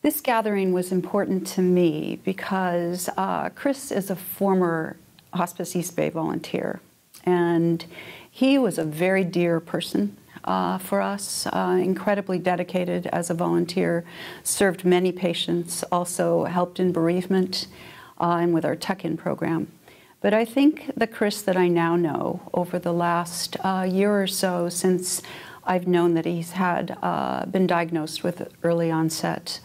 This gathering was important to me because Chris is a former Hospice East Bay volunteer, and he was a very dear person for us, incredibly dedicated as a volunteer, served many patients, also helped in bereavement and with our tuck-in program. But I think the Chris that I now know over the last year or so since I've known that he's had been diagnosed with early onset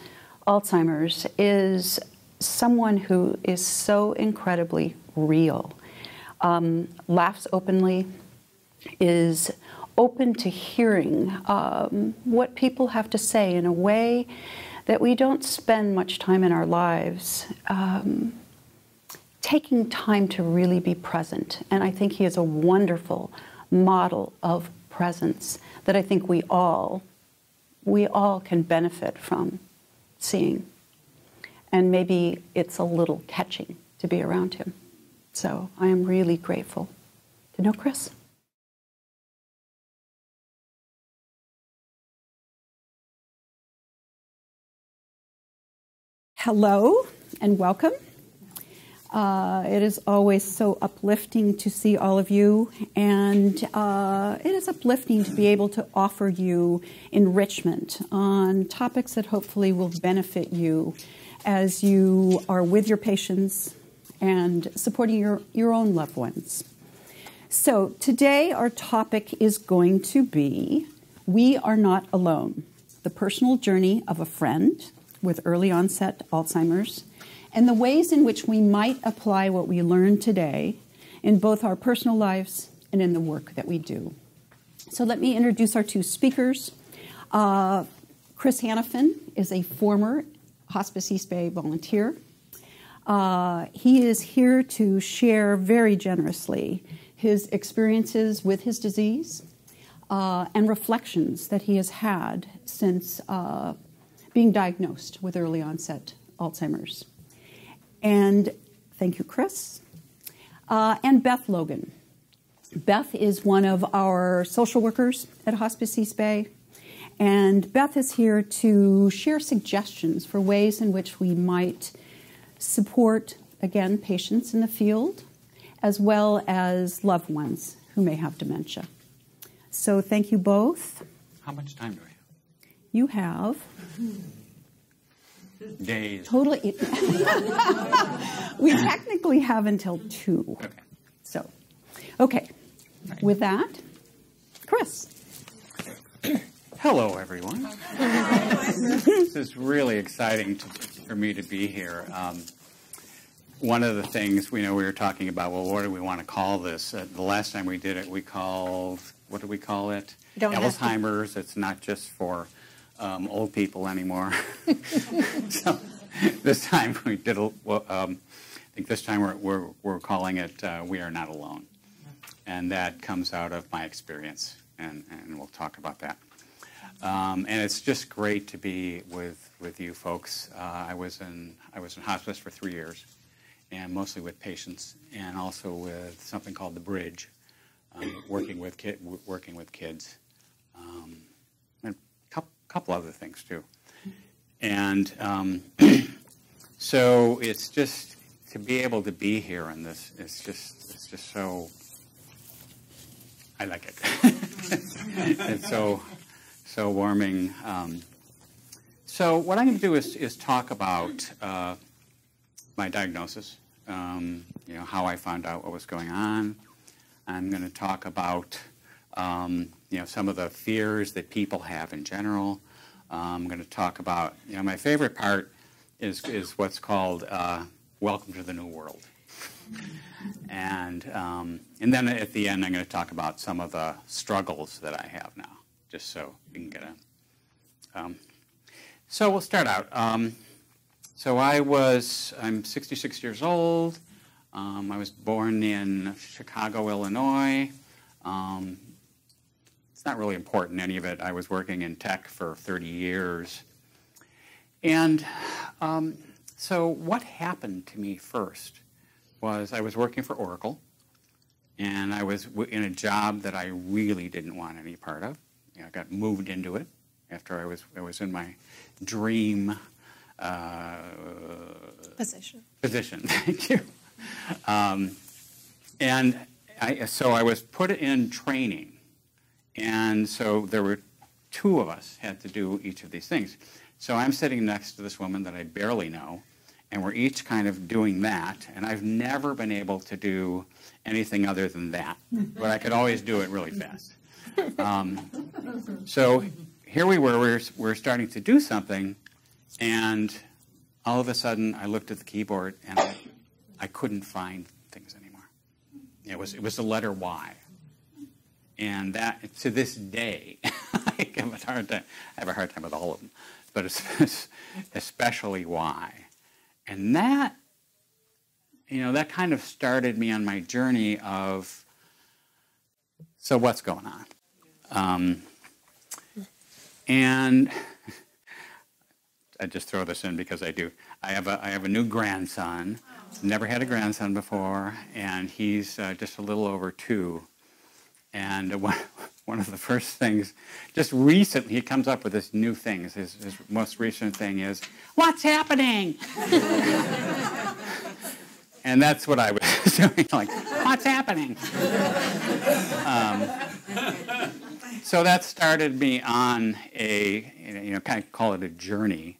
Alzheimer's is someone who is so incredibly real, laughs openly, is open to hearing what people have to say in a way that we don't spend much time in our lives taking time to really be present. And I think he is a wonderful model of presence that I think we all can benefit from seeing. And maybe it's a little catching to be around him. So I am really grateful to know Chris. Hello and welcome. It is always so uplifting to see all of you, and it is uplifting to be able to offer you enrichment on topics that hopefully will benefit you as you are with your patients and supporting your own loved ones. So today our topic is going to be We Are Not Alone, the personal journey of a friend with early onset Alzheimer's, and the ways in which we might apply what we learned today in both our personal lives and in the work that we do. So let me introduce our two speakers. Chris Hannafan is a former Hospice East Bay volunteer. He is here to share very generously his experiences with his disease and reflections that he has had since being diagnosed with early onset Alzheimer's. And thank you, Chris. And Beth Logan. Beth is one of our social workers at Hospice East Bay. And Beth is here to share suggestions for ways in which we might support, again, patients in the field, as well as loved ones who may have dementia. So thank you both. How much time do we have? You have... Days. Totally. We technically have until 2. Okay. So, okay. Right. With that, Chris. Hello, everyone. This is really exciting for me to be here. One of the things we were talking about, well, what do we want to call this? The last time we did it, we called, what did we call it? Alzheimer's. It's not just for old people anymore. So this time we did. I think this time we're calling it "We Are Not Alone," and that comes out of my experience, and we'll talk about that. And it's just great to be with you folks. I was in hospice for 3 years, and mostly with patients, and also with something called the Bridge, working with kids. Couple other things too, and so it's just to be able to be here in this. It's just so. I like it. It's so warming. So what I'm going to do is talk about my diagnosis. How I found out what was going on. I'm going to talk about. Some of the fears that people have in general. I'm going to talk about, my favorite part is what's called Welcome to the New World. And then at the end, I'm going to talk about some of the struggles that I have now, just so you can get a... So we'll start out. So I'm 66 years old. I was born in Chicago, Illinois. It's not really important, any of it. I was working in tech for 30 years. And so what happened to me first was I was working for Oracle, and I was in a job that I really didn't want any part of. I got moved into it after I was in my dream Position. Thank you. So I was put in training, and so there were two of us had to do each of these things. So I'm sitting next to this woman that I barely know, and we're each kind of doing that, and I've never been able to do anything other than that, but I could always do it really fast. So here we're starting to do something, and all of a sudden I looked at the keyboard and I couldn't find things anymore. It was the letter Y. And that, to this day, I have a hard time with all of them, but especially Y. And that, that kind of started me on my journey of, so what's going on? And I just throw this in because I do. I have a new grandson. Never had a grandson before, and he's just a little over 2. And one of the first things, just recently, he comes up with this new thing. His most recent thing is, "What's happening?" And that's what I was doing, like, "What's happening?" So that started me on a, kind of call it a journey,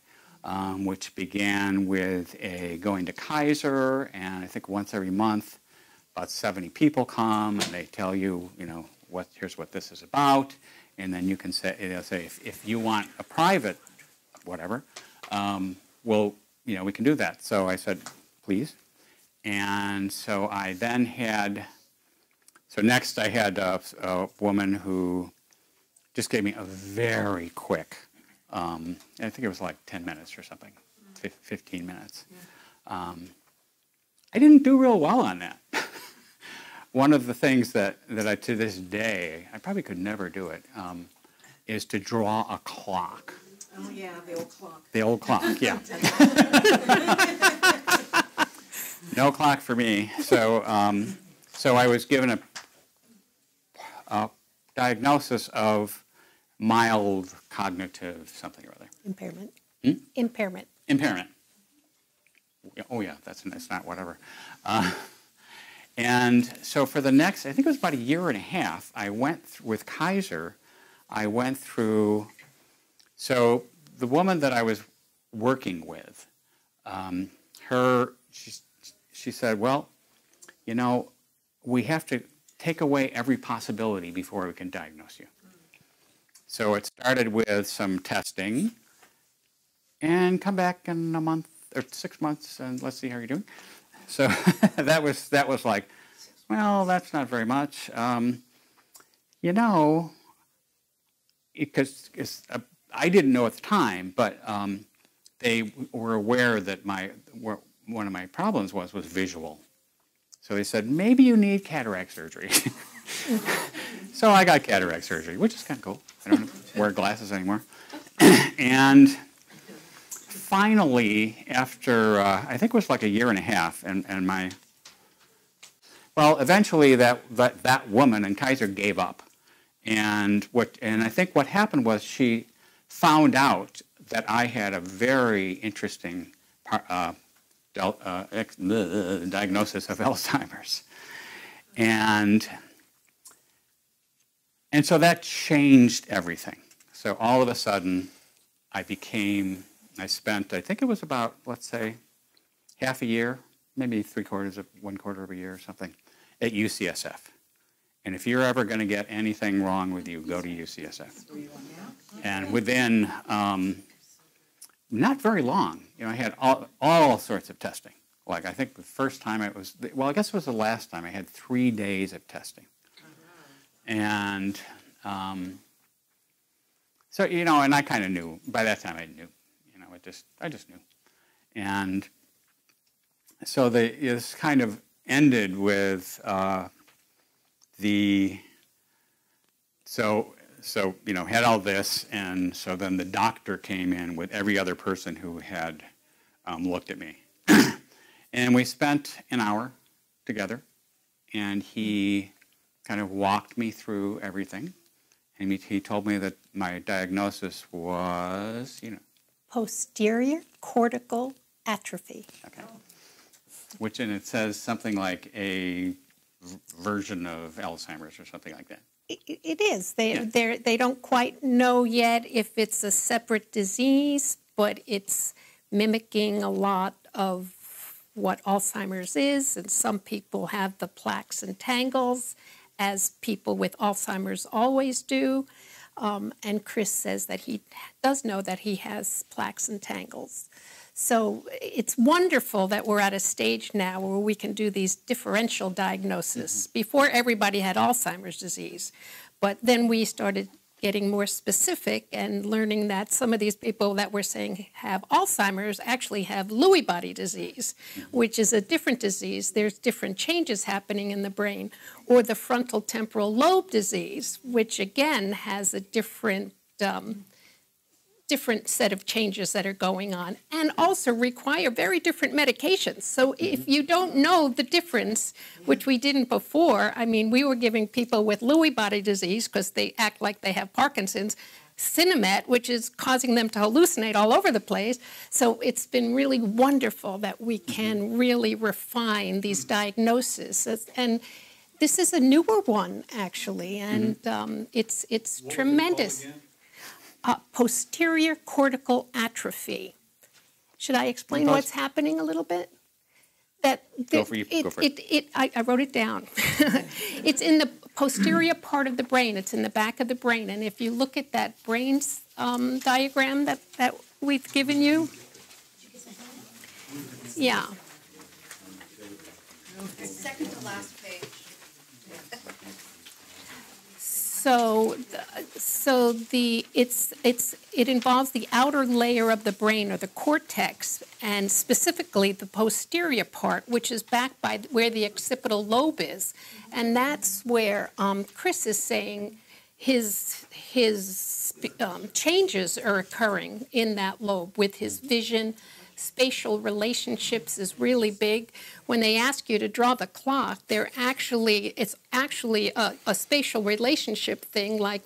which began with going to Kaiser, and I think once every month, about 70 people come, and they tell you, here's what this is about, and then you can say, if you want a private, whatever, well, we can do that. So I said, please. And so I then next I had a woman who just gave me a very quick, I think it was like 10 minutes or something, 15 minutes. I didn't do real well on that. One of the things that I, to this day, I probably could never do it, is to draw a clock. Oh, yeah, the old clock. The old clock, yeah. No clock for me. So I was given a diagnosis of mild cognitive something or other. Impairment. Impairment. Oh, yeah, that's not whatever. And so for the next, I think it was about a year and a half, I went with Kaiser, so the woman that I was working with, she said, well, we have to take away every possibility before we can diagnose you. So it started with some testing, and come back in a month or 6 months, and let's see how you're doing. So that was like, well, that's not very much, because I didn't know at the time, but they were aware that one of my problems was visual. So they said, maybe you need cataract surgery. So I got cataract surgery, which is kind of cool. I don't wear glasses anymore. And finally, after, I think it was like a year and a half, eventually that woman in Kaiser gave up. And I think what happened was she found out that I had a very interesting diagnosis of Alzheimer's. And so that changed everything. So all of a sudden, I spent, I think it was about, let's say, half a year, maybe 1/4 of a year or something, at UCSF. And if you're ever going to get anything wrong with you, go to UCSF. And within not very long, I had all sorts of testing. Like, I think the first time I guess it was the last time I had 3 days of testing. And so, and I kind of knew, by that time I knew, I just knew. And so this kind of ended with had all this, and so then the doctor came in with every other person who had looked at me. And we spent an hour together, and he kind of walked me through everything. And he told me that my diagnosis was, posterior cortical atrophy. Okay. Which, and it says something like a version of Alzheimer's or something like that. It is. They don't quite know yet if it's a separate disease, but it's mimicking a lot of what Alzheimer's is, and some people have the plaques and tangles, as people with Alzheimer's always do. And Chris says that he does know that he has plaques and tangles. So it's wonderful that we're at a stage now where we can do these differential diagnoses. Before, everybody had Alzheimer's disease, but then we started getting more specific and learning that some of these people that we're saying have Alzheimer's actually have Lewy body disease, which is a different disease. There's different changes happening in the brain. Or the frontal temporal lobe disease, which again has a different set of changes that are going on, and also require very different medications. So if you don't know the difference, which we didn't before, I mean, we were giving people with Lewy body disease, because they act like they have Parkinson's, Sinemet, which is causing them to hallucinate all over the place. So it's been really wonderful that we can really refine these diagnoses. And this is a newer one, actually, and it's tremendous. Posterior cortical atrophy. Should I explain what's happening a little bit? Go for it. I wrote it down. It's in the posterior part of the brain. It's in the back of the brain. And if you look at that brain diagram that we've given you, yeah. Second to last page. It involves the outer layer of the brain, or the cortex, and specifically the posterior part, which is back by where the occipital lobe is, and that's where Chris is saying his changes are occurring in that lobe with his vision. Spatial relationships is really big. When they ask you to draw the clock, it's actually a spatial relationship thing, like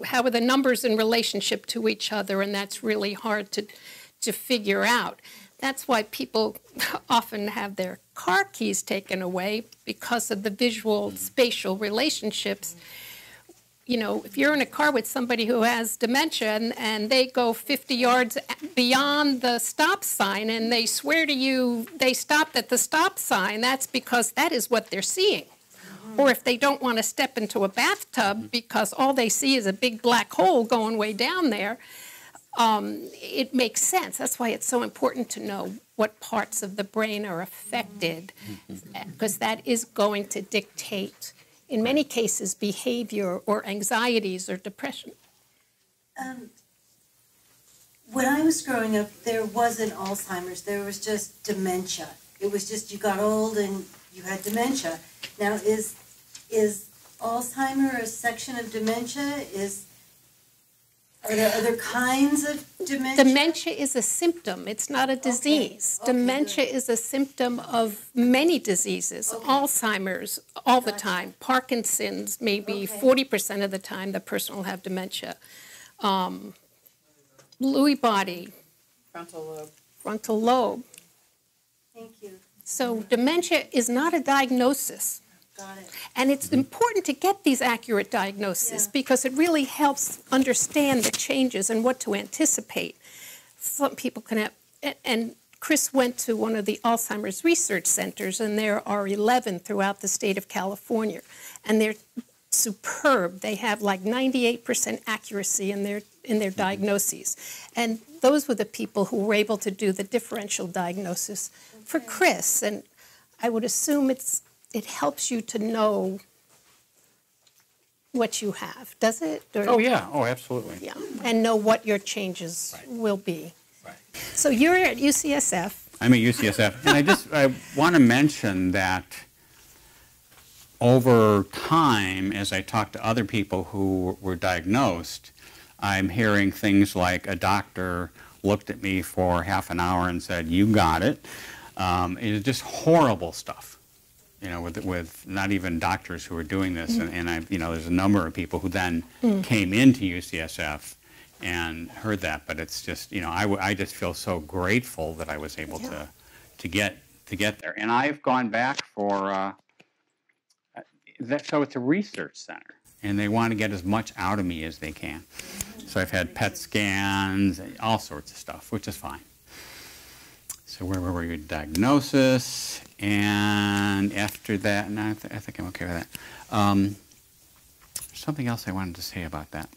how are the numbers in relationship to each other, and that's really hard to figure out. That's why people often have their car keys taken away, because of the visual spatial relationships. You know, if you're in a car with somebody who has dementia and they go 50 yards beyond the stop sign and they swear to you they stopped at the stop sign, that's because that is what they're seeing. Or if they don't want to step into a bathtub because all they see is a big black hole going way down there, it makes sense. That's why it's so important to know what parts of the brain are affected, because that is going to dictate, in many cases, behavior or anxieties or depression. When I was growing up, there wasn't Alzheimer's. There was just dementia. It was just you got old and you had dementia. Now, is Alzheimer a section of dementia? Are there other kinds of dementia? Dementia is a symptom. It's not a disease. Okay, dementia is a symptom of many diseases. Okay. Alzheimer's all the time. Parkinson's, maybe 40% of the time the person will have dementia. Lewy body. Frontal lobe. Thank you. So dementia is not a diagnosis. Got it. And it's important to get these accurate diagnoses because it really helps understand the changes and what to anticipate. Some people can have, and Chris went to one of the Alzheimer's research centers, and there are 11 throughout the state of California, and they're superb. They have like 98% accuracy in their diagnoses. And those were the people who were able to do the differential diagnosis for Chris. And I would assume it helps you to know what you have, does it? Or, oh, yeah. Oh, absolutely. Yeah, and know what your changes will be. Right. So you're at UCSF. I'm at UCSF. And I want to mention that over time, as I talk to other people who were diagnosed, I'm hearing things like a doctor looked at me for half an hour and said, "You got it." It's just horrible stuff. You know, with not even doctors who are doing this, and there's a number of people who then came into UCSF and heard that. But it's just, you know, I just feel so grateful that I was able to get there. And I've gone back for so it's a research center, and they want to get as much out of me as they can. So I've had PET scans, all sorts of stuff, which is fine. So where were we? Diagnosis, and after that, and I think I'm okay with that. Something else I wanted to say about that,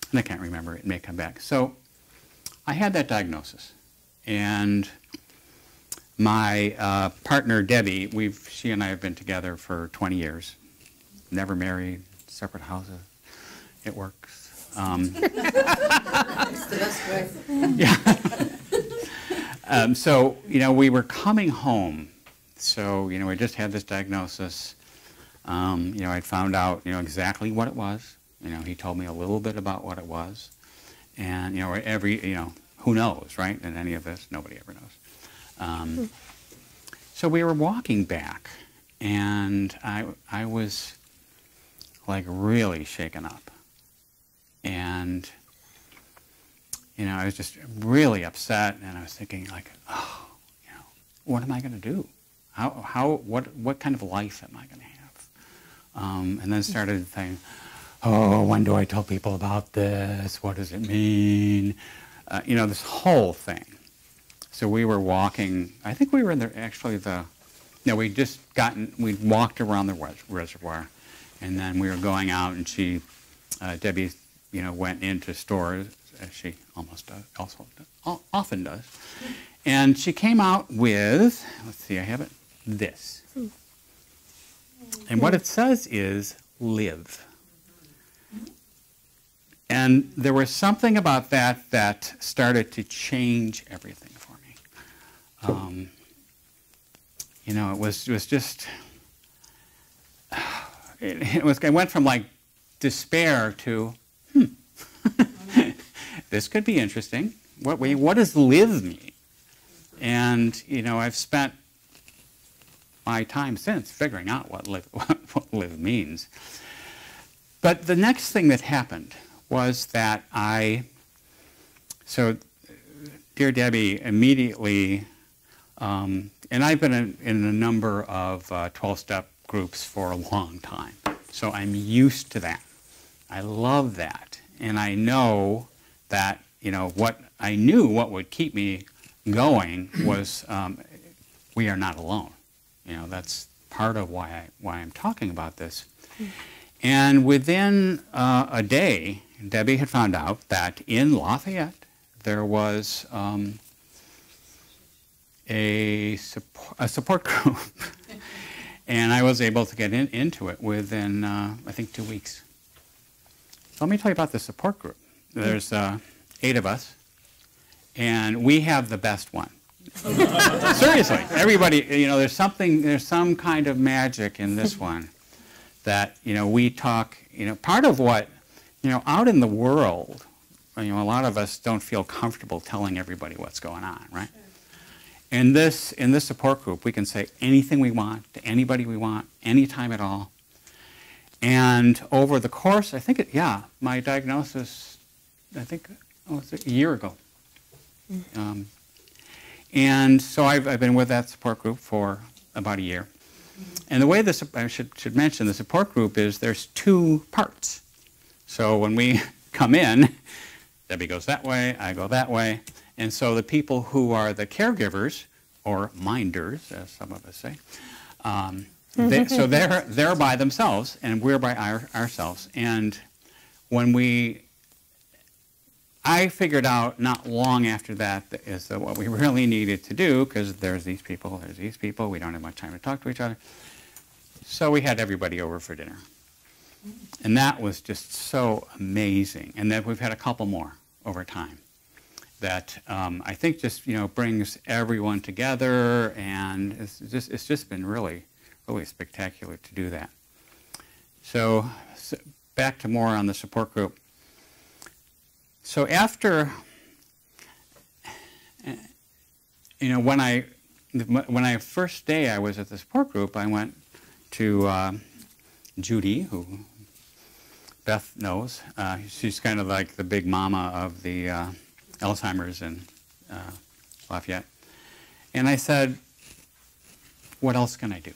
and I can't remember. It may come back. So I had that diagnosis, and my partner Debbie, she and I have been together for 20 years. Never married, separate houses. It works. Yeah. So, you know, we were coming home. So, you know, we just had this diagnosis. You know, I found out, you know, exactly what it was. You know, he told me a little bit about what it was. And, you know, you know, who knows, right? In any of this, nobody ever knows. So we were walking back, and I was, like, really shaken up. And, you know, I was just really upset, and I was thinking, like, oh, you know, what am I going to do? What kind of life am I going to have? And then started thinking, oh, when do I tell people about this? What does it mean? You know, this whole thing. So we were walking, I think we were in we walked around the reservoir, and then we were going out, and Debbie, you know, went into stores, as she often does, and she came out with, let's see, I have it, this. And what it says is, live. And there was something about that started to change everything for me. You know, it was just, it went from like despair to, this could be interesting. What does live mean? And, you know, I've spent my time since figuring out what live means. But the next thing that happened was that so dear Debbie immediately, and I've been in a number of 12-step groups for a long time, so I'm used to that. I love that, and I know that, you know, what would keep me going was we are not alone. You know, that's part of why I'm talking about this. And within a day, Debbie had found out that in Lafayette there was a support group, and I was able to get into it within I think 2 weeks. So let me tell you about the support group. There's 8 of us, and we have the best one. Seriously, everybody, you know, there's some kind of magic in this one that, you know, we talk, you know, part of what, you know, out in the world, you know, a lot of us don't feel comfortable telling everybody what's going on, right? In this support group, we can say anything we want to anybody we want, anytime at all. And over the course, I think my diagnosis, I think, it was a year ago. And so I've been with that support group for about a year. And the way I should mention the support group is there's 2 parts. So when we come in, Debbie goes that way, I go that way. And so the people who are the caregivers, or minders, as some of us say, so they're by themselves, and we're by ourselves. And when I figured out not long after that is that what we really needed to do, because there's these people, we don't have much time to talk to each other. So we had everybody over for dinner. And that was just so amazing. And then we've had a couple more over time that I think just, you know, brings everyone together, and it's just been really, really spectacular to do that. So back to more on the support group. So after, you know, when I first day I was at the support group, I went to Judy, who Beth knows. She's kind of like the big mama of the Alzheimer's in Lafayette. And I said, what else can I do?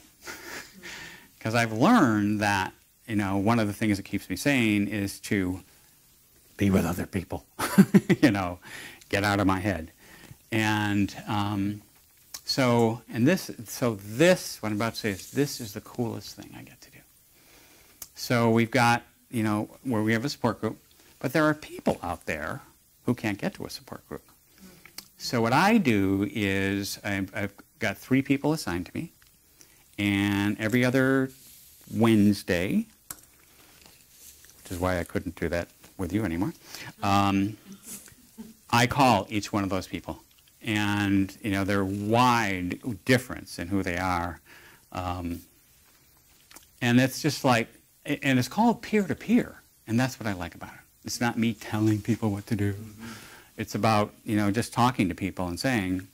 Because I've learned that, you know, one of the things that keeps me sane is to be with other people, you know, get out of my head. And so what I'm about to say is this is the coolest thing I get to do. So we've got, you know, where we have a support group, but there are people out there who can't get to a support group. So what I do is I've got 3 people assigned to me, and every other Wednesday, which is why I couldn't do that with you anymore, I call each one of those people. And, you know, they're wide difference in who they are. And it's just like, and it's called peer-to-peer, and that's what I like about it. It's not me telling people what to do. Mm-hmm. It's about, you know, just talking to people and saying,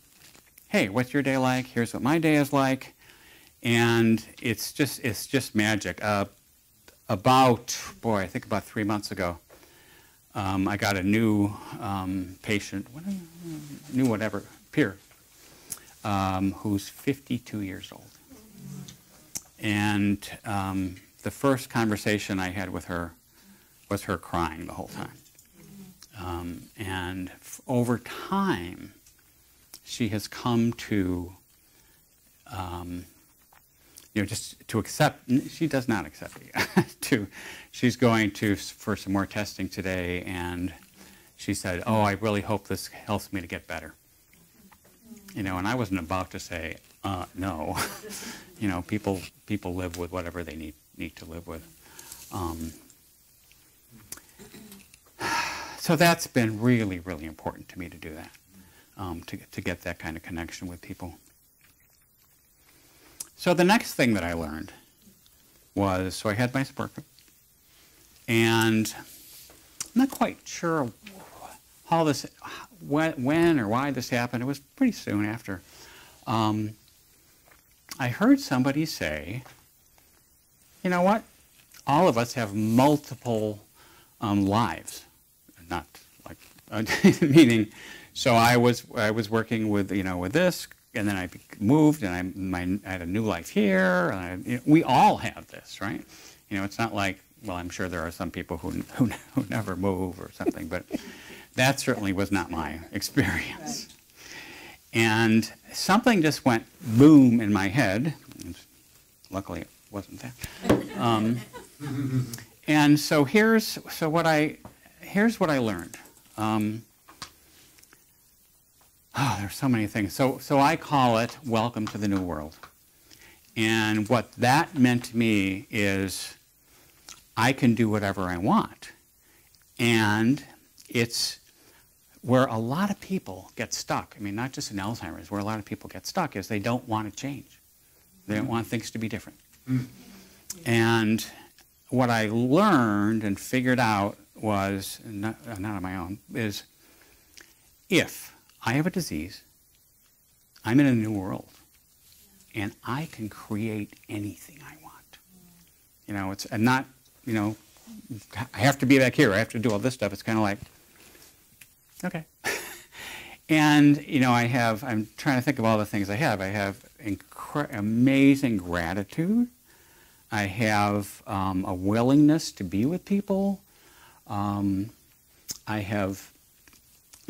hey, what's your day like? Here's what my day is like. And it's just magic. I think about 3 months ago, I got a new patient, peer, who's 52 years old. And the first conversation I had with her was her crying the whole time. And over time, she has come to, you know, just to accept, she does not accept it. She's going for some more testing today, and she said, oh, I really hope this helps me to get better. You know, and I wasn't about to say, no. You know, people live with whatever they need to live with. So that's been really, really important to me to do that, to get that kind of connection with people. So the next thing that I learned was, so I had my support group, and I'm not quite sure how this, when or why this happened. It was pretty soon after. I heard somebody say, you know what? All of us have multiple lives. Not like meaning. So I was working with, you know, with this, and then I moved, and I had a new life here. And you know, we all have this, right? You know, it's not like, well, I'm sure there are some people who never move or something, but that certainly was not my experience. And something just went boom in my head. Luckily, it wasn't that. And so here's what I learned. There's so many things. So I call it Welcome to the New World. And what that meant to me is I can do whatever I want. And it's where a lot of people get stuck. I mean, not just in Alzheimer's, where a lot of people get stuck is they don't want to change. They don't want things to be different. And what I learned and figured out was, not on my own, is if I have a disease, I'm in a new world, and I can create anything I want. You know, it's not, you know, I have to be back here, I have to do all this stuff. It's kind of like, okay. And, you know, I'm trying to think of all the things I have. I have amazing gratitude. I have a willingness to be with people. I have,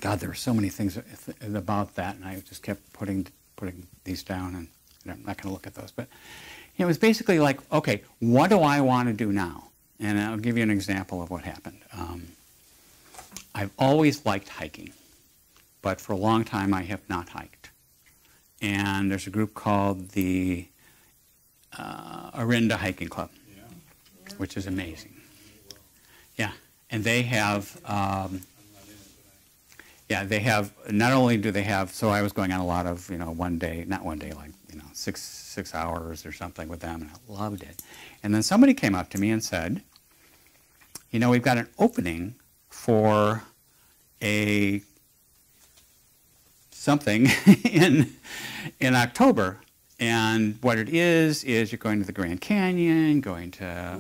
God, there are so many things about that, and I just kept putting these down, and I'm not going to look at those. But you know, it was basically like, okay, what do I want to do now? And I'll give you an example of what happened. I've always liked hiking, but for a long time I have not hiked. And there's a group called the Orinda Hiking Club, which is amazing. Yeah, and they have, not only do they have, so I was going on a lot of, you know, not one day, like, you know, six hours or something with them, and I loved it. And then somebody came up to me and said, you know, we've got an opening for something in October. And what it is you're going to the Grand Canyon, going to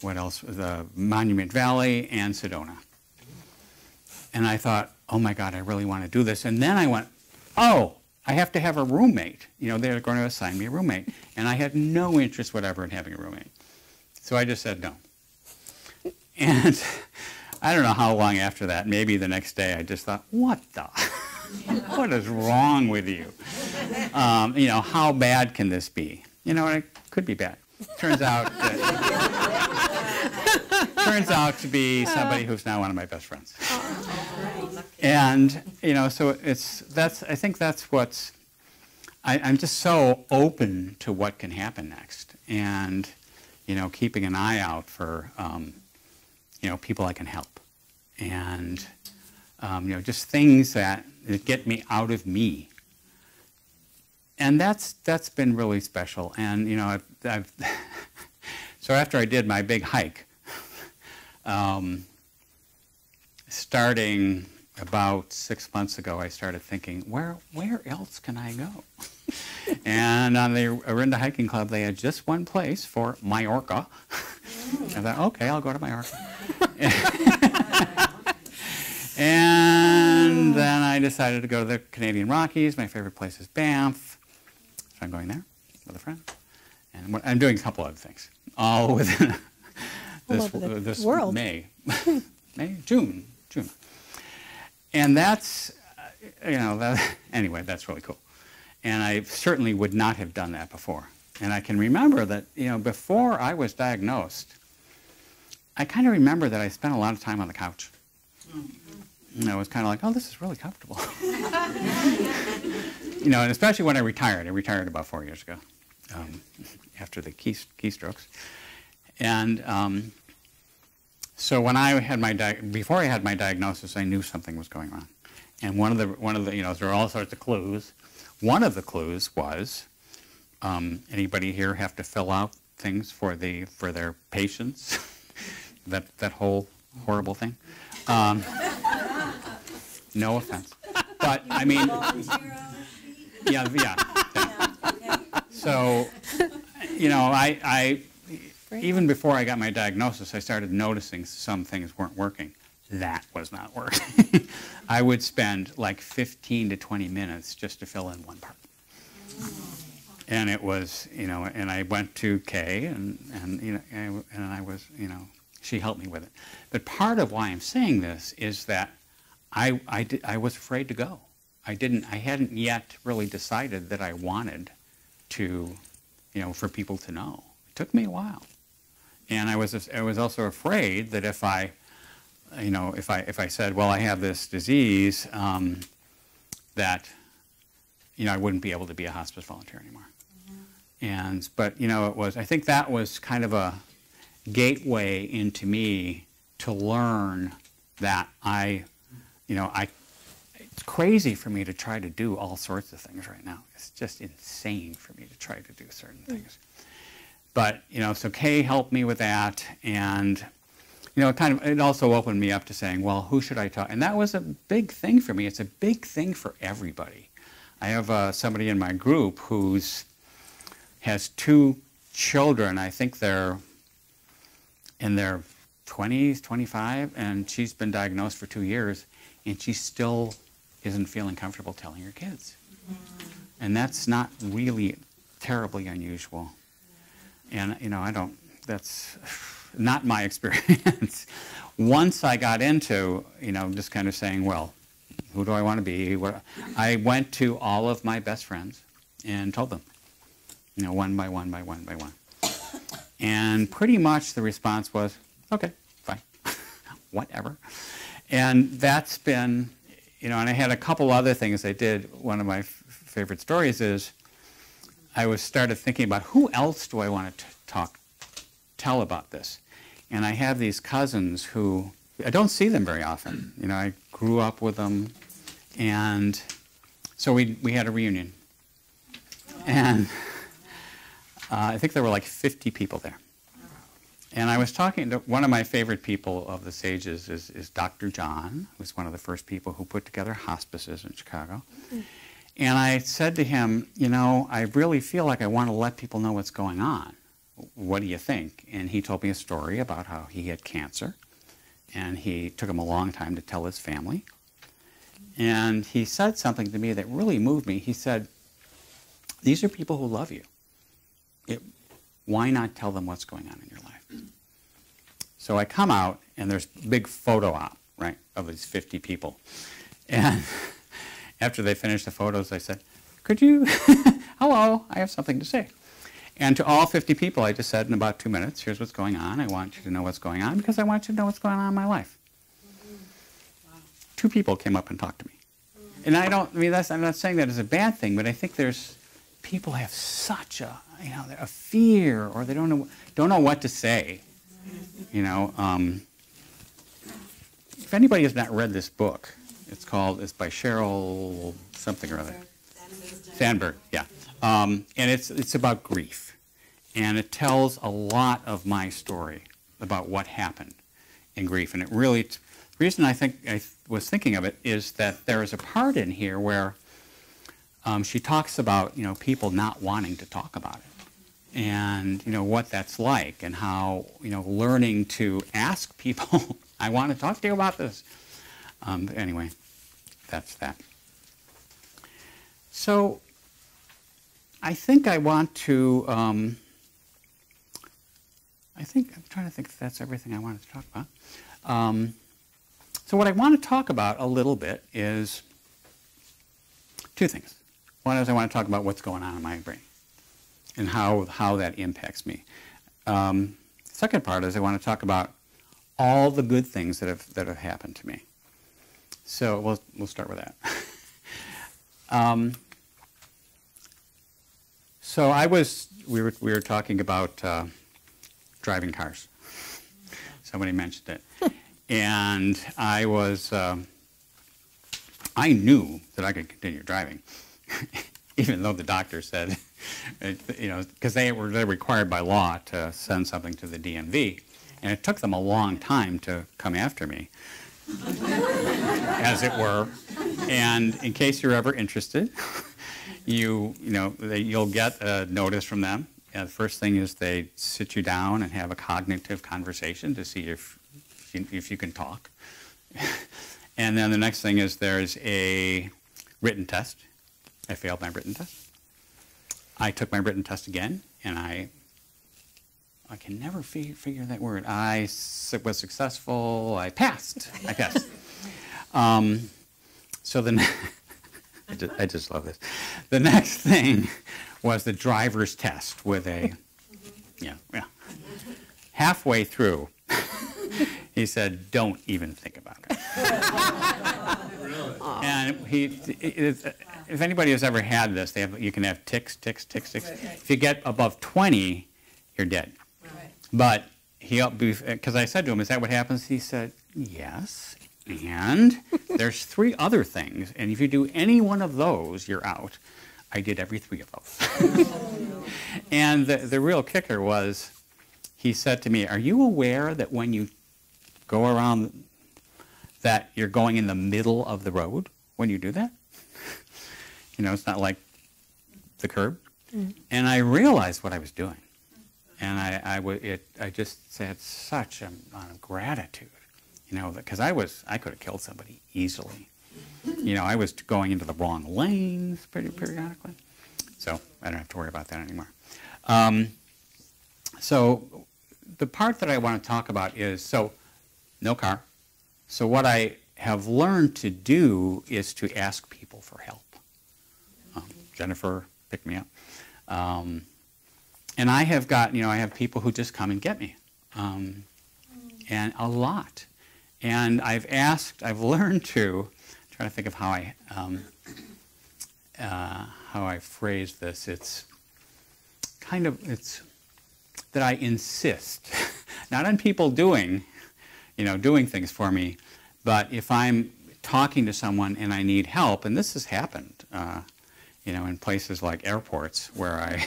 what else? The Monument Valley and Sedona. And I thought, oh my God, I really want to do this. And then I went, oh, I have to have a roommate. You know, they're going to assign me a roommate. And I had no interest whatever in having a roommate. So I just said no. And I don't know how long after that, maybe the next day, I just thought, what the? What is wrong with you? You know, how bad can this be? You know, it could be bad. Turns out to be somebody who's now one of my best friends. And, you know, so I think that's what's, I'm just so open to what can happen next. And, you know, keeping an eye out for, you know, people I can help. And, you know, just things that get me out of me. And that's been really special. And, you know, so after I did my big hike, starting about 6 months ago, I started thinking, where else can I go? And on the Orinda Hiking Club, they had just one place for Majorca. I thought, okay, I'll go to Majorca. And then I decided to go to the Canadian Rockies. My favorite place is Banff. So I'm going there with a friend. And I'm doing a couple other things, all within this world. June. And that's, you know, anyway, that's really cool. And I certainly would not have done that before. And I can remember that, you know, before I was diagnosed, I kind of remember that I spent a lot of time on the couch. And I was kind of like, oh, this is really comfortable. You know, and especially when I retired. I retired about 4 years ago, after the keystrokes. And so when I had before I had my diagnosis, I knew something was going on. And one of the, you know, there are all sorts of clues. One of the clues was, anybody here have to fill out things for their patients? that whole horrible thing. No offense, but I mean, yeah. So, you know, I even before I got my diagnosis, I started noticing some things weren't working. That was not working. I would spend like 15 to 20 minutes just to fill in one part. And it was, you know, and I went to Kay, and you know, and I was, you know, she helped me with it. But part of why I'm saying this is that I was afraid to go. I hadn't yet really decided that I wanted to, you know, for people to know. It took me a while. And I was also afraid that if I said, well, I have this disease, that, you know, I wouldn't be able to be a hospice volunteer anymore. Mm-hmm. But, you know, I think that was kind of a gateway into me to learn that it's crazy for me to try to do all sorts of things right now. It's just insane for me to try to do certain things. But, you know, so Kay helped me with that, and, you know, it also opened me up to saying, well, who should I talk? And that was a big thing for me. It's a big thing for everybody. I have somebody in my group has 2 children. I think they're in their 20s, 25, and she's been diagnosed for 2 years, and she still isn't feeling comfortable telling her kids. And that's not really terribly unusual. And, you know, that's not my experience. Once I got into, you know, just kind of saying, well, who do I want to be? I went to all of my best friends and told them, you know, one by one by one by one. And pretty much the response was, okay, fine, whatever. And that's been, you know, and I had a couple other things I did. One of my favorite stories is I started thinking about who else do I want to tell about this. And I have these cousins who, I don't see them very often. You know, I grew up with them, and so we had a reunion. And I think there were like 50 people there. And I was talking to one of my favorite people of the Sages is Dr. John, who's one of the first people who put together hospices in Chicago. And I said to him, you know, I really feel like I want to let people know what's going on what do you think? And he told me a story about how he had cancer, and he took him a long time to tell his family. And he said something to me that really moved me. He said, these are people who love you. Why not tell them what's going on in your life? So I come out, and there's a big photo op, right, of these 50 people. And after they finished the photos, I said, could you, hello, I have something to say. And to all 50 people, I just said in about 2 minutes, here's what's going on. I want you to know what's going on because I want you to know what's going on in my life. Wow. 2 people came up and talked to me. And I'm not saying that as a bad thing, but I think people have such a fear, or they don't know what to say. If anybody has not read this book, it's by Cheryl something or other. Sandberg, yeah. And it's about grief. And it tells a lot of my story about what happened in grief. And the reason I was thinking of it is that there is a part in here where she talks about, people not wanting to talk about it. And, what that's like, and how, learning to ask people, I want to talk to you about this. Anyway, that's that. So I think I want to, I'm trying to think if that's everything I wanted to talk about. So what I want to talk about a little bit is 2 things. One is I want to talk about what's going on in my brain and how that impacts me. Second part is I want to talk about all the good things that have happened to me. So we'll start with that. So we were talking about driving cars. Somebody mentioned it, and I knew that I could continue driving, even though the doctor said, because they're required by law to send something to the DMV, and it took them a long time to come after me, as it were. And in case you're ever interested, you'll get a notice from them. The first thing is they sit you down and have a cognitive conversation to see if you can talk. And then the next thing is there's a written test. I failed my written test. I took my written test again, and I can never figure that word. I was successful. I passed. So then, I just love this. The next thing was the driver's test with a, yeah. Halfway through, he said, "Don't even think about it." Really? And if anybody has ever had this, you can have ticks. Right. If you get above 20, you're dead. Right. But because I said to him, "Is that what happens?" He said, "Yes. And there's 3 other things, and if you do any one of those, you're out." I did every 3 of those. And the real kicker was, he said to me, "Are you aware that when you go around, that you're going in the middle of the road when you do that? It's not like the curb." Mm-hmm. And I realized what I was doing. And I just had such an amount of gratitude. Because I could have killed somebody easily. I was going into the wrong lanes pretty periodically. So I don't have to worry about that anymore. So the part that I want to talk about is, no car. So what I have learned to do is to ask people for help. Jennifer picked me up. And I have I have people who just come and get me. And a lot. And I've learned to, try to think of how I phrase this. It's that I insist, not on people doing things for me, but if I'm talking to someone and I need help, and this has happened, in places like airports where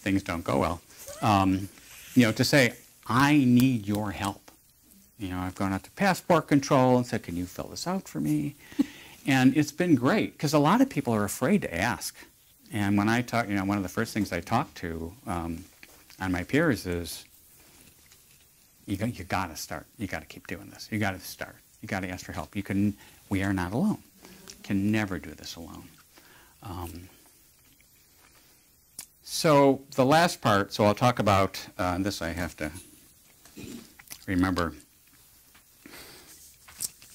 things don't go well, to say, "I need your help." I've gone out to passport control and said, "Can you fill this out for me?" And it's been great, because a lot of people are afraid to ask. And when I talk, one of the first things I talk to on my peers is, you got to start. You got to keep doing this. You got to start. You got to ask for help. We are not alone. Can never do this alone. So the last part, so I'll talk about this. I have to remember.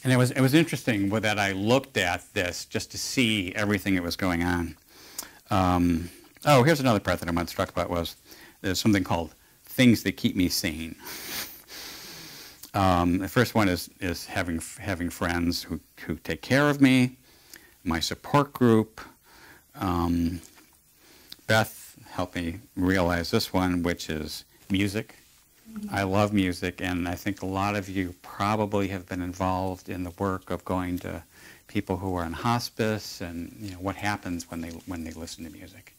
And it was interesting that I looked at this just to see everything that was going on. Oh, here's another part that I wanted to talk about there's something called things that keep me sane. The first one is having friends who take care of me, my support group. Beth helped me realize this one, which is music. I love music, and I think a lot of you probably have been involved in the work of going to people who are in hospice, and what happens when they listen to music.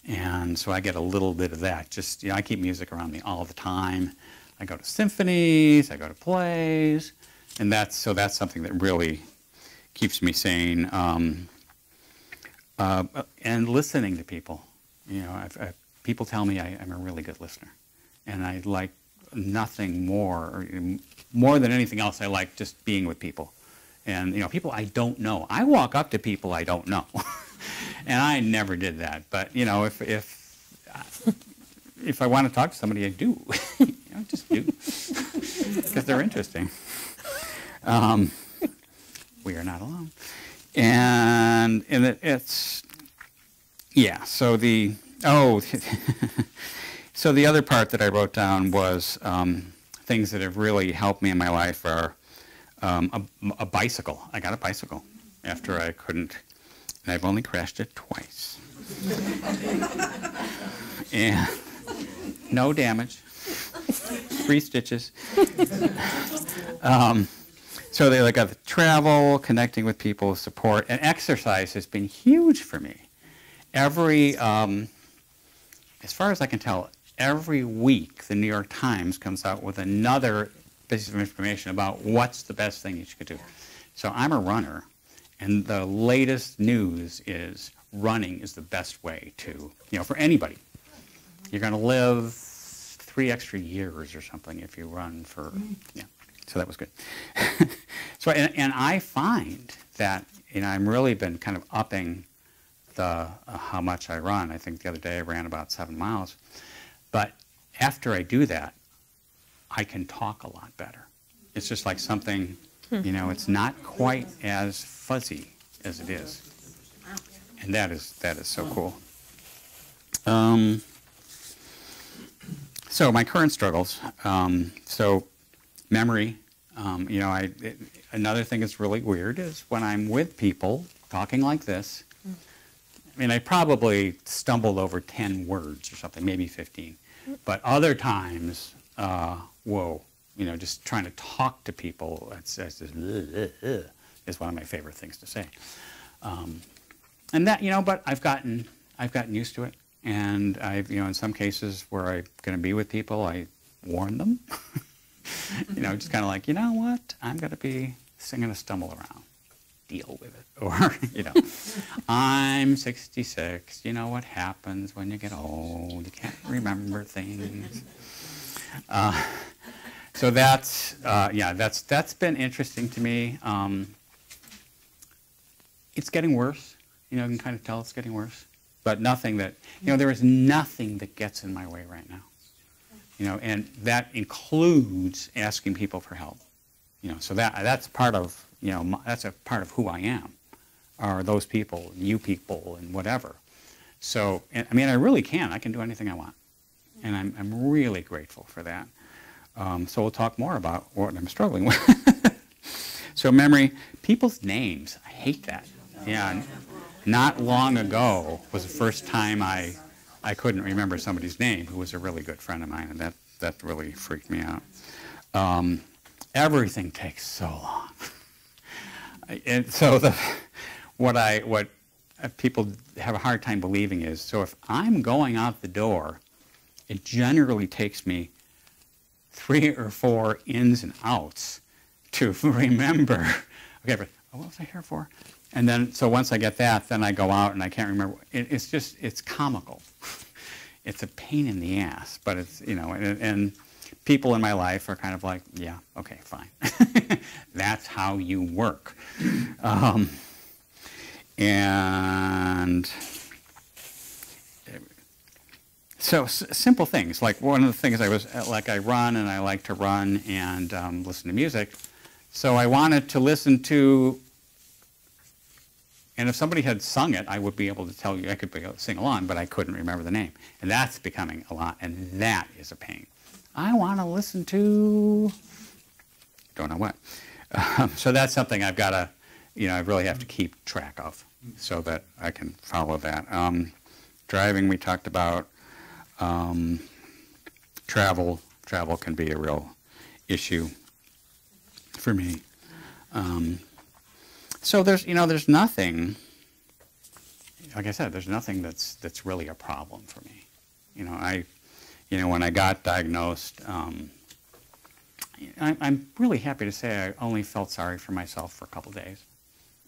And so I get a little bit of that. Just I keep music around me all the time. I go to symphonies, I go to plays, and that's something that really keeps me sane. And listening to people. People tell me I'm a really good listener. And I like nothing more than anything else. I like just being with people, and people I don't know. I walk up to people I don't know, and I never did that. But if I want to talk to somebody, I do. I just do because they're interesting. We are not alone, and it's So So the other part that I wrote down was things that have really helped me in my life are a bicycle. I got a bicycle after I couldn't, and I've only crashed it twice. And no damage, 3 stitches. So they got the travel, connecting with people, support, and exercise has been huge for me. As far as I can tell, every week, the New York Times comes out with another piece of information about what's the best thing you could do. So I'm a runner, and the latest news is running is the best way to, for anybody. You're going to live 3 extra years or something if you run for, So that was good. So, and I find that, I've really been kind of upping how much I run. I think the other day I ran about 7 miles. But after I do that, I can talk a lot better. It's just like something, it's not quite as fuzzy as it is. And that is so cool. So my current struggles. So memory. Another thing that's really weird is when I'm with people talking like this. I probably stumbled over 10 words or something, maybe 15. But other times, just trying to talk to people, it's just, is one of my favorite things to say. And that, but I've gotten used to it. And in some cases where I'm going to be with people, I warn them. Just kind of like, what? I'm going to stumble around. Deal with it. Or, I'm 66. You know what happens when you get old. You can't remember things. So that's been interesting to me. It's getting worse. You can kind of tell it's getting worse. But nothing that, there is nothing that gets in my way right now. And that includes asking people for help. So that's part of, that's a part of who I am, are those people, you people, and whatever. So, I really can. I can do anything I want. And I'm really grateful for that. So we'll talk more about what I'm struggling with. So memory, people's names, I hate that. Yeah, not long ago was the first time I couldn't remember somebody's name who was a really good friend of mine, and that really freaked me out. Everything takes so long. And so what people have a hard time believing is, so if I'm going out the door, it generally takes me 3 or 4 ins and outs to remember. Okay, but what was I here for? And then, so once I get that, then I go out and I can't remember. It's comical. it's a pain in the ass, but it's, you know, and people in my life are kind of like, yeah, okay, fine. That's how you work. And so simple things, like one of the things I run, and I like to run and listen to music. So I wanted to listen to, and if somebody had sung it, I would be able to tell you, I could sing along, but I couldn't remember the name. And that's becoming a lot, and that is a pain. I want to listen to, don't know what. So that's something I've got to, you know, I really have to keep track of so that I can follow that. Driving, we talked about. Travel can be a real issue for me. So there's nothing, like I said, there's nothing that's really a problem for me. When I got diagnosed, I'm really happy to say I only felt sorry for myself for a couple of days.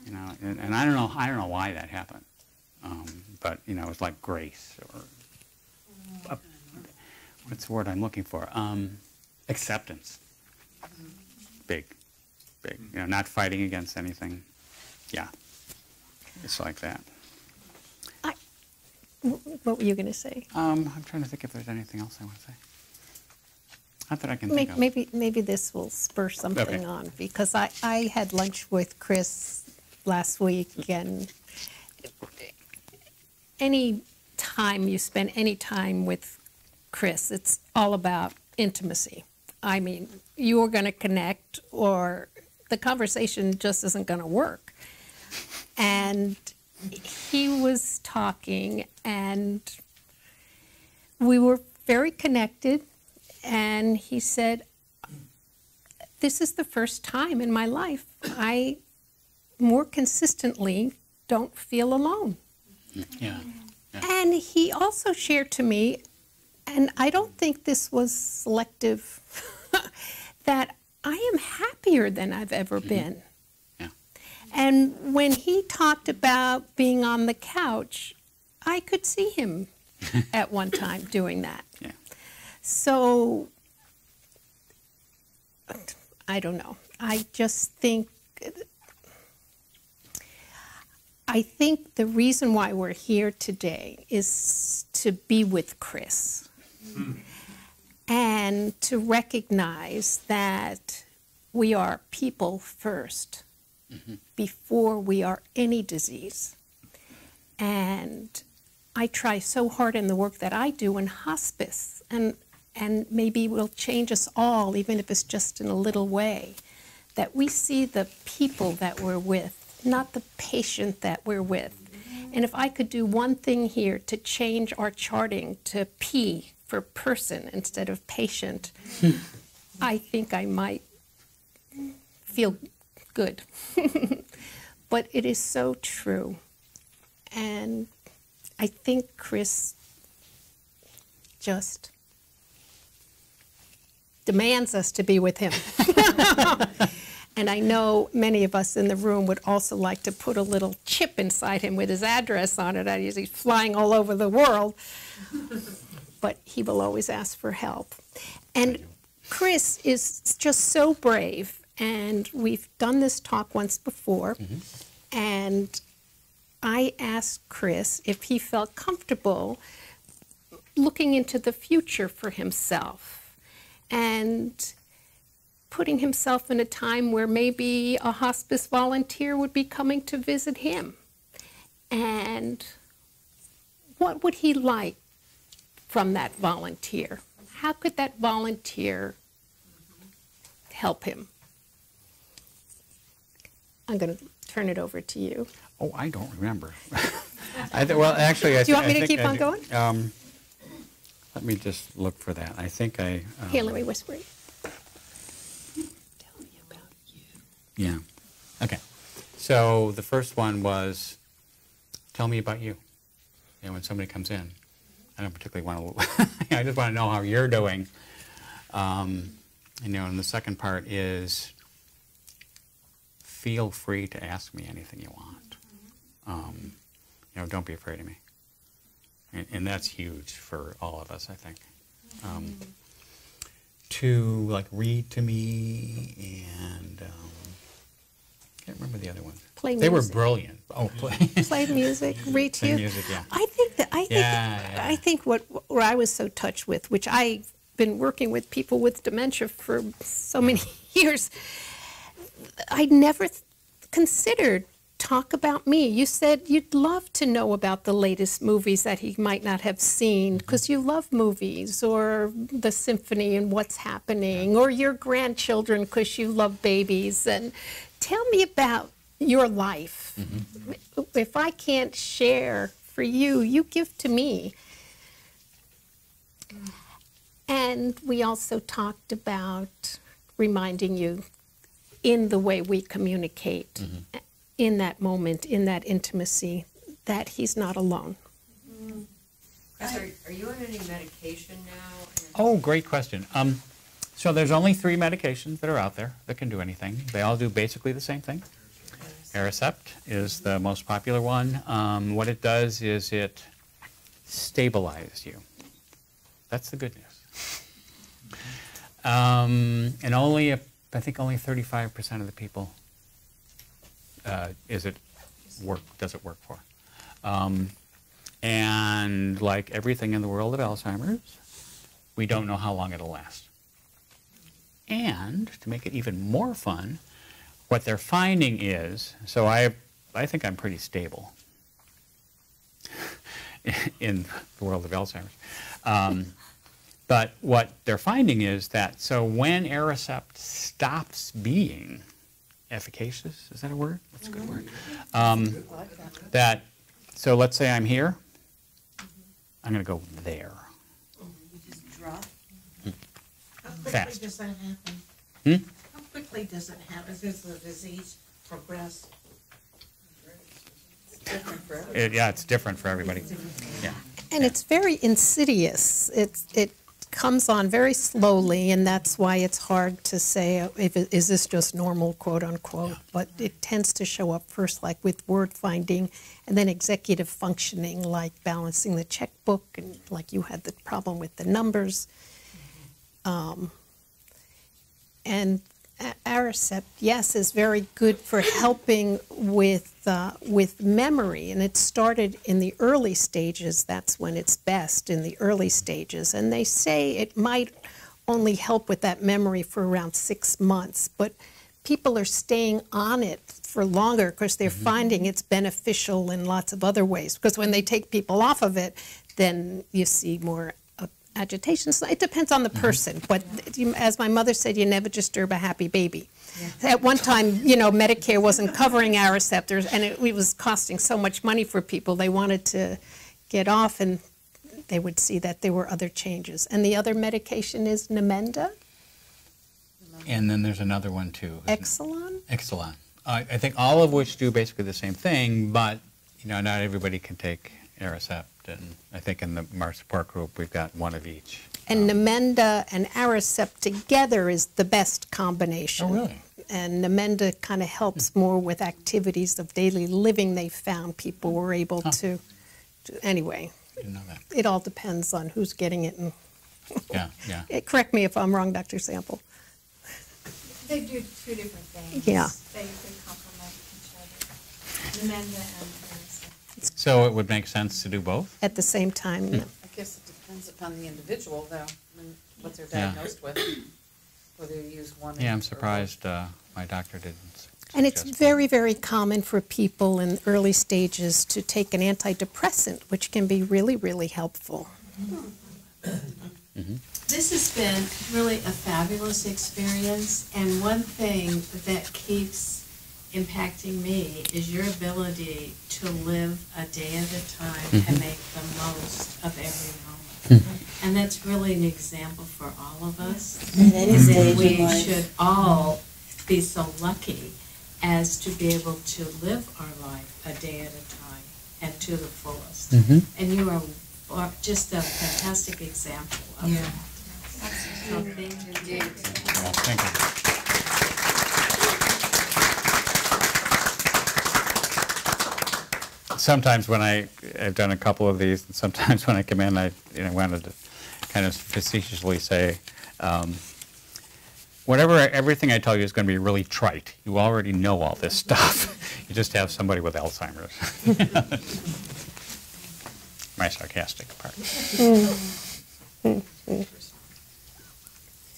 And I don't know why that happened. But it was like grace, or what's the word I'm looking for? Acceptance. Big. Not fighting against anything. Yeah, it's like that. What were you going to say? I'm trying to think if there's anything else I want to say. Not that I can think of. Maybe this will spur something on, because I had lunch with Chris last week, and any time you spend any time with Chris, it's all about intimacy. I mean, you're going to connect, or the conversation just isn't going to work. And he was talking, and we were very connected, and he said, this is the first time in my life I more consistently don't feel alone. Yeah. And he also shared to me, and I don't think this was selective, that I am happier than I've ever been. Yeah. And when he talked about being on the couch, I could see him at one time doing that. Yeah. So, I don't know. I think the reason why we're here today is to be with Chris and to recognize that we are people first before we are any disease. And I try so hard in the work that I do in hospice, and maybe will change us all, even if it's just in a little way, that we see the people that we're with, not the patient that we're with. And if I could do one thing here to change our charting to P for person instead of patient, I think I might feel good. But it is so true. And I think Chris just demands us to be with him. And I know many of us in the room would also like to put a little chip inside him with his address on it as he's flying all over the world. But he will always ask for help. And Chris is just so brave. And we've done this talk once before. And I asked Chris if he felt comfortable looking into the future for himself and putting himself in a time where maybe a hospice volunteer would be coming to visit him. And what would he like from that volunteer? How could that volunteer help him? I'm going to turn it over to you. Oh, I don't remember. Well, actually, do you want me to keep on going? Let me just look for that. I think I... Here, let me whisper it. Tell me about you. Yeah. Okay. So the first one was, tell me about you. When somebody comes in, I don't particularly want to... I just want to know how you're doing. And the second part is, feel free to ask me anything you want. Don't be afraid of me. And that's huge for all of us, I think. To like read to me and can't remember the other ones. Play They were music. brilliant. Oh, play. Play music, read to Play you. music, yeah. I think where I was so touched with, which I've been working with people with dementia for so many years, I never considered talk about me. You said you'd love to know about the latest movies that he might not have seen because you love movies, or the symphony and what's happening, or your grandchildren because you love babies. And tell me about your life. If I can't share for you, you give to me. And we also talked about reminding you in the way we communicate, in that moment, in that intimacy, that he's not alone. Chris, are you on any medication now? Oh, great question. So there's only 3 medications that are out there that can do anything. They all do basically the same thing. Aricept is the most popular one. What it does is it stabilizes you. That's the good news. And I think only 35% of the people does it work for. And like everything in the world of Alzheimer's, we don't know how long it'll last. And to make it even more fun, what they're finding is, so I think I'm pretty stable in the world of Alzheimer's. But what they're finding is that, so when Aricept stops being efficacious, is that a word? That's a good word. So let's say I'm here, I'm going to go there. You just drop. How quickly Fast. does that happen? How quickly does it happen? Does the disease progress? Yeah, it's different for everybody. Yeah. And it's very insidious. It comes on very slowly, and that's why it's hard to say, is this just normal, quote unquote, but it tends to show up first like with word finding, and then executive functioning, like balancing the checkbook, and like you had the problem with the numbers. And Aricept, yes, is very good for helping with memory, and it started in the early stages. That's when it's best, in the early stages. And they say it might only help with that memory for around 6 months, but people are staying on it for longer because they're finding it's beneficial in lots of other ways. Because when they take people off of it, then you see more agitation. So it depends on the person, but as my mother said, you never disturb a happy baby. Yeah. At one time, Medicare wasn't covering Aricept, and it was costing so much money for people. They wanted to get off, and they would see that there were other changes. And the other medication is Namenda? And then there's another one too. Exelon? Exelon. I think all of which do basically the same thing, but not everybody can take Aricept. And I think in our support group, we've got one of each. And Namenda and Aricept together is the best combination. Oh, really? And Namenda kind of helps more with activities of daily living. They found people were able to anyway. I didn't know that. It all depends on who's getting it. And Yeah. Correct me if I'm wrong, Dr. Sample. They do 2 different things. Yeah. They complement each other. Namenda and Aricept. So it would make sense to do both? At the same time. I guess it depends upon the individual, though, and what they're diagnosed with, whether you use one. Yeah, I'm surprised my doctor didn't. And it's suggest very, very common for people in early stages to take an antidepressant, which can be really, really helpful. This has been really a fabulous experience, and one thing that keeps impacting me is your ability to live a day at a time and make the most of every moment. And that's really an example for all of us. At any And stage that in we life. should all be so lucky as to be able to live our life a day at a time and to the fullest. And you are just a fantastic example of that. So thank you. Well, thank you. sometimes when I've done a couple of these, and sometimes when I come in, I wanted to kind of facetiously say, everything I tell you is going to be really trite. You already know all this stuff. You just have somebody with Alzheimer's. My sarcastic part.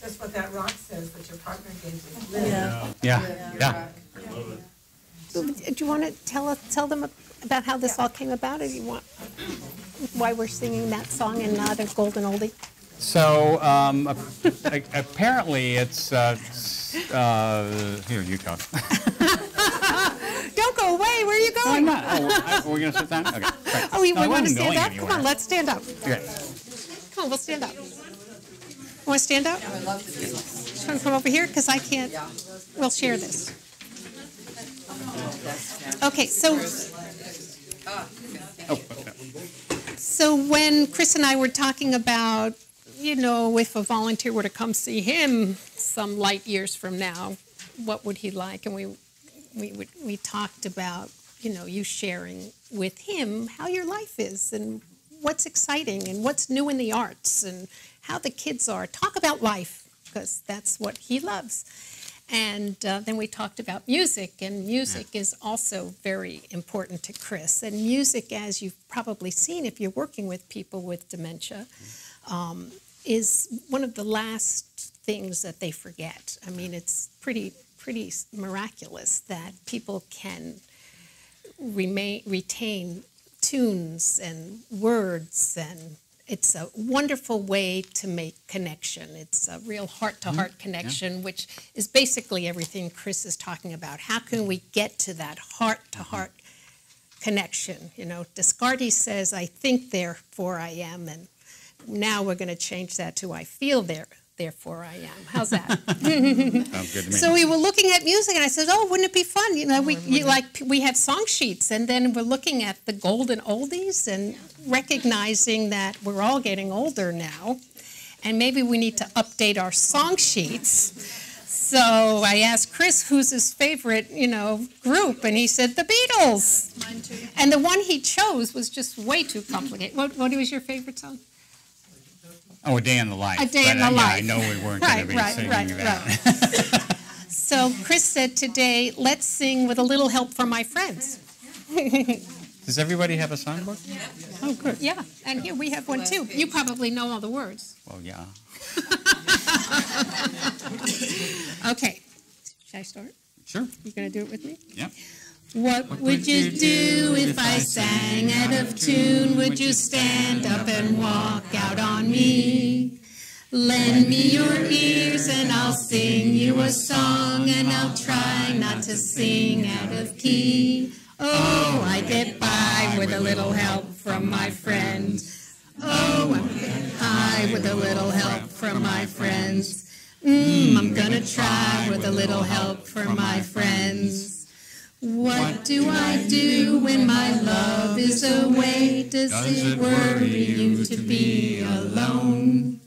Just what that rock says that your partner gave you. Yeah. Do you want to tell them about how this all came about, or do you want why we're singing that song and not a golden oldie? So apparently it's here you go. Don't go away. Where are you going? I'm not. Are we going to sit down? Okay. Right. Oh, we No, I want to wasn't stand going up? anywhere. Come on, let's stand up. Okay. Come on, we'll stand up. Want to stand up? I love to do this. Just want to come over here because I can't. We'll share this. Okay, so so when Chris and I were talking about, if a volunteer were to come see him some light years from now, what would he like? And we talked about, you sharing with him how your life is and what's exciting and what's new in the arts and how the kids are. Talk about life, because that's what he loves. And then we talked about music, and music is also very important to Chris. And music, as you've probably seen if you're working with people with dementia, is one of the last things that they forget. I mean, it's pretty miraculous that people can retain tunes and words, and it's a wonderful way to make connection. It's a real heart-to-heart connection, which is basically everything Chris is talking about. How can we get to that heart-to-heart connection? Descartes says, I think, therefore I am, and now we're going to change that to I feel, therefore I am. How's that? Sounds good to me. So we were looking at music, and I said, "Oh, wouldn't it be fun? We have song sheets, and then we're looking at the golden oldies and recognizing that we're all getting older now, and maybe we need to update our song sheets." So I asked Chris who's his favorite, group, and he said the Beatles. Mine too. And the one he chose was just way too complicated. What was your favorite song? Oh, A Day in the Life. A Day in the Life. I know we weren't going to be singing that. So Chris said today, let's sing with a little help from my friends. Does everybody have a songbook? Oh, good. Yeah, and here we have one too. You probably know all the words. Well, yeah. Okay. Should I start? Sure. You going to do it with me? Yeah. What would you do if I sang out of tune? Would you stand up and walk out on me? Lend me your ears and I'll sing you a song, and I'll try not to sing out of key. Oh, I get by with a little help from my friends. Oh, I'm getting high with a little help from my friends. I'm gonna try with a little help from my friends. What do I do when my love is away? Does it worry you to be alone?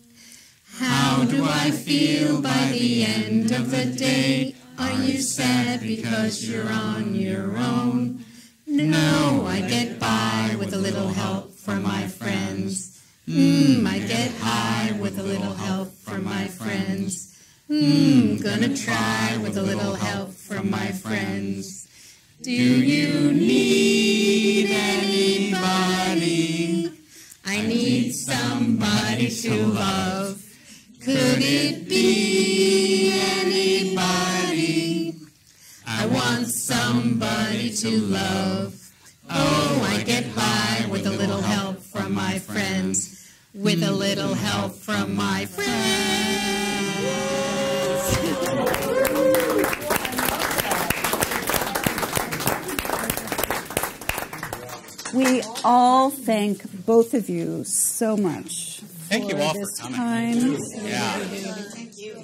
How do I feel by the end of the day? Are you sad because you're on your own? No, I get by with a little help from my friends. I get high with a little help from my friends. Gonna try with a little help from my friends. Do you need anybody? I need somebody to love. Could it be anybody? I want somebody to love. Oh, I get by with a little help from my friends. With a little help from my friends. We all thank both of you so much Thank you all for this coming. time. Yeah. Thank you.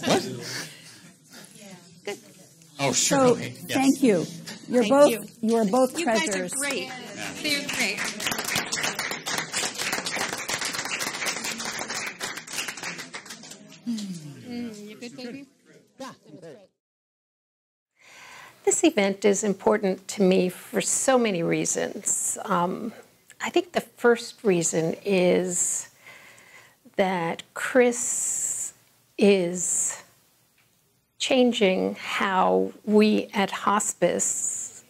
What? Good. Oh, So surely. Yes. thank you. Thank You are both You guys treasures. are great. They're great. You good, baby? Yeah. This event is important to me for so many reasons. I think the first reason is that Chris is changing how we at hospice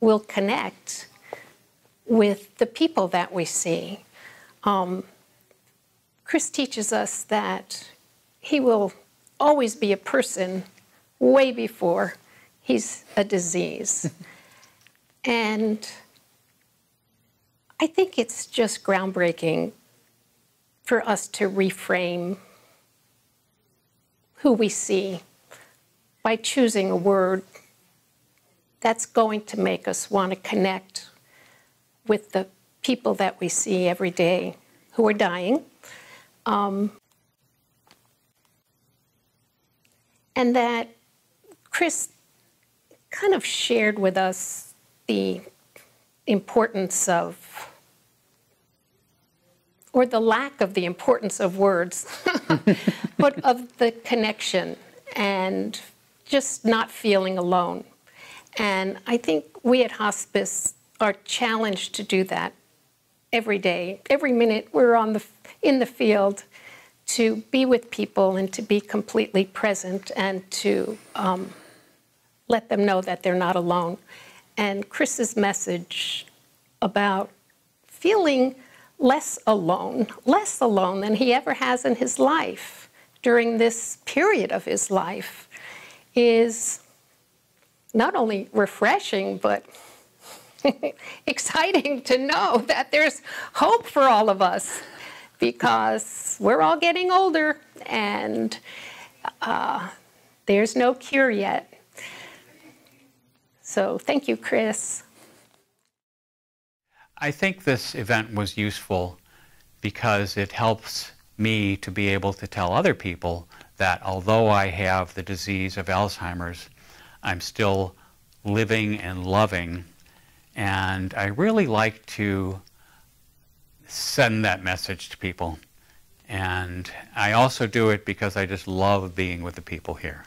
will connect with the people that we see. Chris teaches us that he will always be a person way before he's a disease. And I think it's just groundbreaking for us to reframe who we see by choosing a word that's going to make us want to connect with the people that we see every day who are dying. And that Chris kind of shared with us the importance of, or the lack of the importance of words, but of the connection and just not feeling alone. And I think we at hospice are challenged to do that every day. Every minute we're in the field to be with people and to be completely present and to let them know that they're not alone. And Chris's message about feeling less alone than he ever has in his life during this period of his life is not only refreshing, but exciting to know that there's hope for all of us, because we're all getting older and there's no cure yet. So thank you, Chris. I think this event was useful because it helps me to be able to tell other people that although I have the disease of Alzheimer's, I'm still living and loving. And I really like to send that message to people. And I also do it because I just love being with the people here.